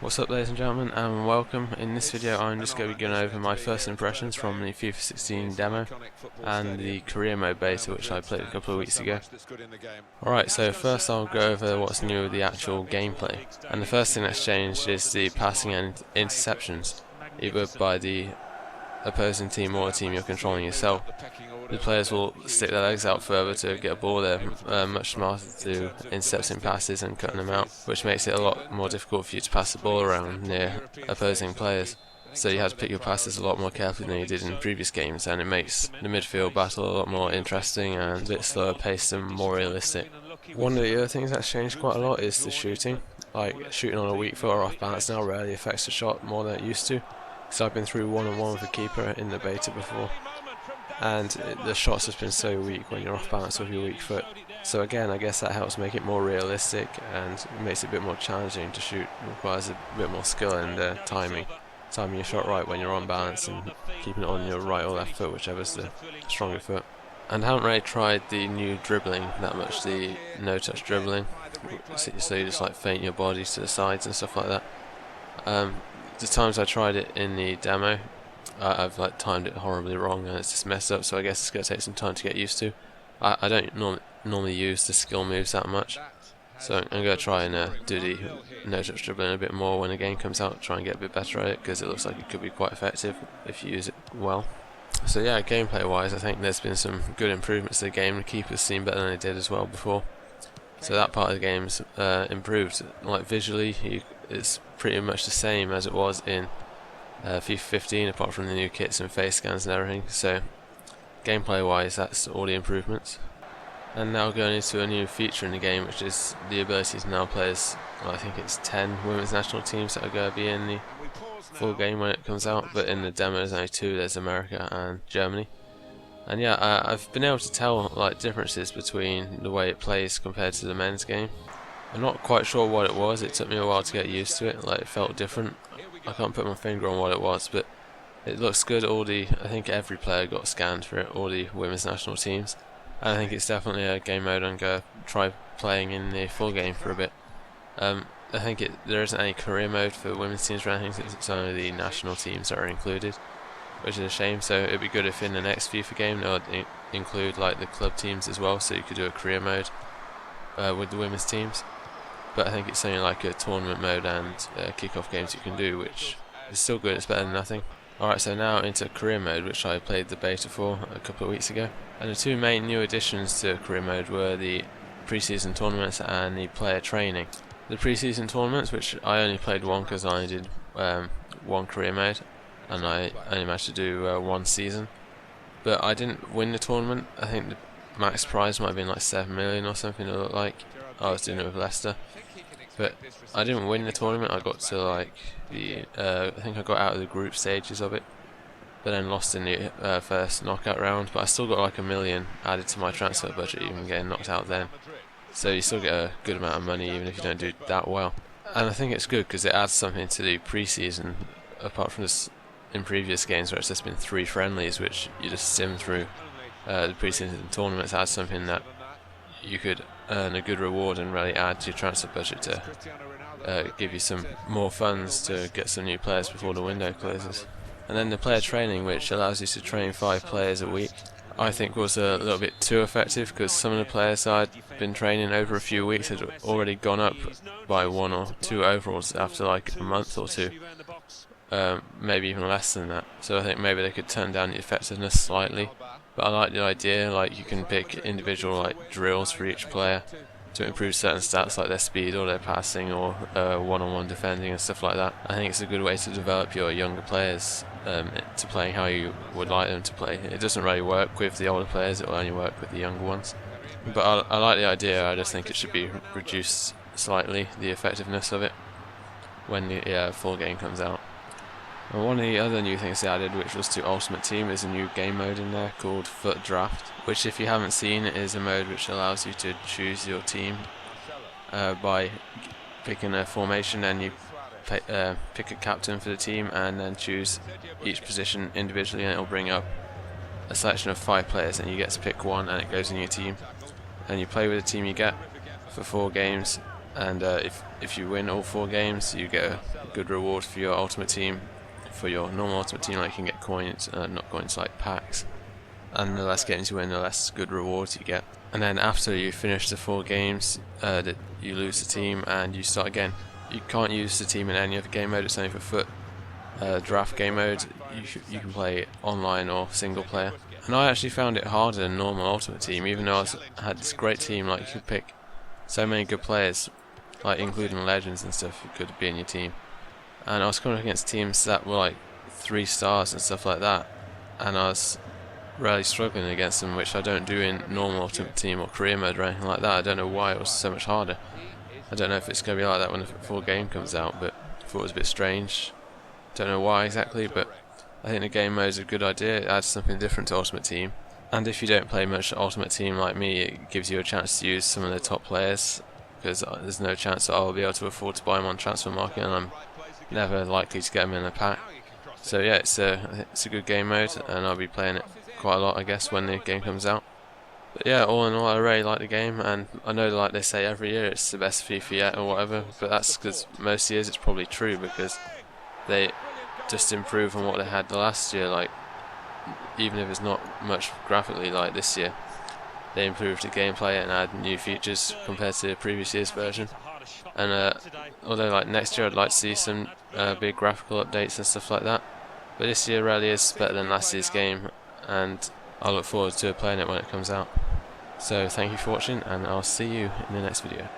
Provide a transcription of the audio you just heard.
What's up, ladies and gentlemen, and welcome. In this video I'm just going to be going over my first impressions from the FIFA 16 demo and the career mode beta, which I played a couple of weeks ago. Alright, so first I'll go over what's new with the actual gameplay. And the first thing that's changed is the passing and interceptions, either by the opposing team or a team you're controlling yourself. The players will stick their legs out further to get a ball. They're much smarter to intercepting passes and cutting them out, which makes it a lot more difficult for you to pass the ball around near opposing players. So you have to pick your passes a lot more carefully than you did in previous games, and it makes the midfield battle a lot more interesting and a bit slower paced and more realistic. One of the other things that's changed quite a lot is the shooting. Like, shooting on a weak foot or off balance now rarely affects the shot more than it used to. So I've been through one-on-one with a keeper in the beta before, and the shots have been so weak when you're off balance with your weak foot. So again, I guess that helps make it more realistic and makes it a bit more challenging to shoot. It requires a bit more skill and timing your shot right when you're on balance and keeping it on your right or left foot, whichever's the stronger foot. And I haven't really tried the new dribbling that much, the no-touch dribbling, so you just like feint your body to the sides and stuff like that. The times I tried it in the demo, I've like timed it horribly wrong and it's just messed up, so I guess it's going to take some time to get used to. I don't normally use the skill moves that much, so I'm going to try and do the no-touch dribbling a bit more when the game comes out, try and get a bit better at it, because it looks like it could be quite effective if you use it well. So yeah, gameplay wise I think there's been some good improvements to the game. The keepers seem better than they did as well before, so that part of the game's improved. Like visually, it's pretty much the same as it was in FIFA 15, apart from the new kits and face scans and everything. So gameplay wise, that's all the improvements. And now going into a new feature in the game, which is the ability to now play as, well, I think it's 10 women's national teams that are going to be in the full game when it comes out, but in the demo there's only 2, there's America and Germany. And yeah, I've been able to tell like differences between the way it plays compared to the men's game. I'm not quite sure what it was, it took me a while to get used to it, like it felt different. I can't put my finger on what it was, but it looks good. I think every player got scanned for it, all the women's national teams. And I think it's definitely a game mode I'm going to try playing in the full game for a bit. I think there isn't any career mode for women's teams or anything, it's only the national teams that are included, which is a shame. So it'd be good if in the next FIFA game they would include like the club teams as well, so you could do a career mode with the women's teams. But I think it's only like a tournament mode and kick-off games you can do, which is still good, it's better than nothing. Alright, so now into career mode, which I played the beta for a couple of weeks ago. And the 2 main new additions to career mode were the pre-season tournaments and the player training. The pre-season tournaments, which I only played one because I only did one career mode, and I only managed to do one season. But I didn't win the tournament. I think the max prize might have been like 7 million or something, it looked like. I was doing it with Leicester. But I didn't win the tournament. I got to like I think I got out of the group stages of it, but then lost in the first knockout round. But I still got like 1 million added to my transfer budget, even getting knocked out then. So you still get a good amount of money even if you don't do that well. And I think it's good because it adds something to the pre-season, apart from this in previous games where it's just been 3 friendlies which you just sim through. The pre-season tournaments add something that you could earn a good reward and really add to your transfer budget to give you some more funds to get some new players before the window closes. And then the player training, which allows you to train 5 players a week, I think was a little bit too effective, because some of the players I'd been training over a few weeks had already gone up by 1 or 2 overalls after like a month or 2, maybe even less than that. So I think maybe they could turn down the effectiveness slightly. But I like the idea, like you can pick individual like drills for each player to improve certain stats like their speed or their passing or one-on-one defending and stuff like that. I think it's a good way to develop your younger players to playing how you would like them to play. It doesn't really work with the older players, it will only work with the younger ones. But I like the idea, I just think it should be reduced slightly, the effectiveness of it, when the full game comes out. And one of the other new things they added, which was to Ultimate Team, is a new game mode in there called Foot Draft, which if you haven't seen is a mode which allows you to choose your team by picking a formation, and you pick a captain for the team and then choose each position individually, and it will bring up a selection of 5 players and you get to pick one and it goes in your team, and you play with the team you get for 4 games and if you win all 4 games, you get a good reward for your ultimate team. For your normal ultimate team, like, you can get coins, not coins, like packs, and the less games you win, the less good rewards you get. And then after you finish the 4 games, you lose the team and you start again. You can't use the team in any other game mode, it's only for FUT. Draft game mode, you can play online or single player. And I actually found it harder than normal Ultimate Team, even though I had this great team. Like, you could pick so many good players, like including legends and stuff, who could be in your team. And I was coming against teams that were like 3 stars and stuff like that, and I was really struggling against them, which I don't do in normal Ultimate Team or career mode or anything like that. I don't know why it was so much harder. I don't know if it's going to be like that when the full game comes out, but I thought it was a bit strange. Don't know why exactly, but I think the game mode is a good idea. It adds something different to Ultimate Team. And if you don't play much Ultimate Team like me, it gives you a chance to use some of the top players, because there's no chance that I'll be able to afford to buy them on transfer market, and I'm never likely to get them in a pack. So yeah, it's a good game mode, and I'll be playing it quite a lot, I guess, when the game comes out. But yeah, all in all, I really like the game, and I know, like they say every year, it's the best FIFA yet or whatever, but that's because most years it's probably true, because they just improve on what they had the last year. Like, even if it's not much graphically like this year, they improved the gameplay and add new features compared to the previous year's version. And although like next year I'd like to see some big graphical updates and stuff like that, but this year really is better than last year's game, and I look forward to playing it when it comes out. So thank you for watching, and I'll see you in the next video.